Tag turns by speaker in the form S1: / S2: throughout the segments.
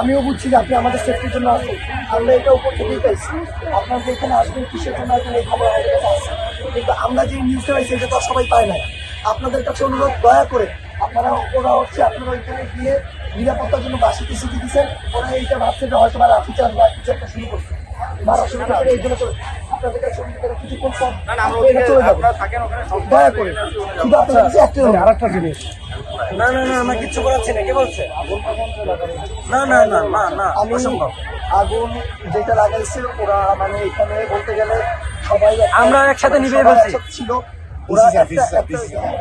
S1: আমিও বুঝছি যে আপনি আমাদের সেফটির জন্য আসবেন, আমরা এটা উপর থেকেই পাইছি। আপনার যে এখানে আসবেন কিসের জন্য আসবেন এই খবর আমাদের কাছে আসছে, কিন্তু আমরা যে নিউজটা পাইছি এটা তো সবাই পায় না। আপনাদের কাছে অনুরোধ, দয়া করে আপনারা ওরা হচ্ছে আপনারা ওইখানে গিয়ে নিরাপত্তার জন্য বাসিতে শিখে দিচ্ছেন। ওরা এইটা ভাবছে যে হয়তো লাঠি চার্জ বা কিছু একটা শুরু করছে, মারা শুরু করছে, এই জন্য আপনাদের কাছে কিছুক্ষণ পর চলে যাবে। দয়া করে শুধু আপনাদের কাছে একটা আরেকটা জিনিস,
S2: না না না আমরা কিচ্ছু করাচ্ছি না। কে বলছে? না না না না না
S1: আমি আগুন যেটা লাগাইছে ওরা মানে এখানে বলতে গেলে সবাই
S2: আমরা একসাথে নিভে ফেলছি
S1: ছিল। ওরা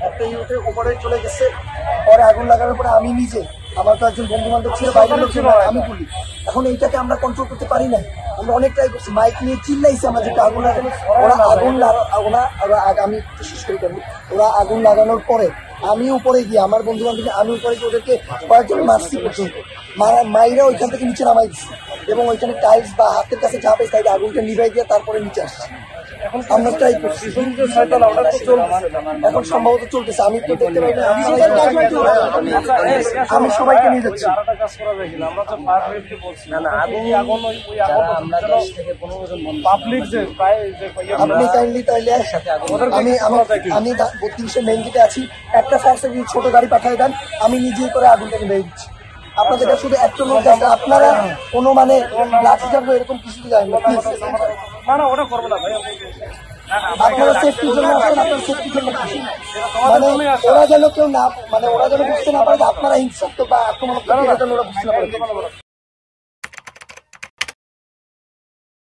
S1: একটা ইউটের উপরে চলে গেছে, পরে আগুন লাগানোর পরে আমি নিজে, আমার তো একজন বন্ধু বান্ধব ছিল, বাইরের লোক ছিল, আমি বলি এখন এইটাকে আমরা কন্ট্রোল করতে পারি না। আমরা অনেক ট্রাই করছি, মাইক নিয়ে চিল্লাইছি আমরা যেটা আগুন লাগানো। আমি শেষ করি কেন, ওরা আগুন লাগানোর পরে আমি উপরে গিয়ে আমার বন্ধু বান্ধবকে আমি উপরে গিয়ে ওদেরকে কয়েকজন মারছি পর্যন্ত, মাইরা ওইখান থেকে নিচে নামাই দিচ্ছি এবং ওইখানে টাইলস বা হাতের কাছে যা পেয়েছি তাই আগুনটা নিভাই দিয়ে তারপরে নিচে আসছি। আমরা ট্রাই করছি, এখন সম্ভবত চলতেছে, আমি তো দেখতে পাই না। আমি সবাইকে নিয়ে যাচ্ছি। আপনি কাইন্ডলি তাইলে আমি 32 মেইন গেটে আছি, একটা ফায়ার সার্ভিস ছোট গাড়ি পাঠিয়ে দেন, আমি নিজেই করে আগুনটাকে নিয়ে দিচ্ছি। আপনাদের শুধু একটা লোক যাচ্ছে, আপনারা কোনো মানে লাঠি চার্জ এরকম কিছু জানেন না, আপনারা সেফটির জন্য আসেন, আপনার সেফটির জন্য আসেন। মানে ওরা যেন কেউ না, মানে ওরা যেন বুঝতে না পারে যে আপনারা হিংসাত্মক বা আক্রমণাত্মক, ওরা বুঝতে না পারে।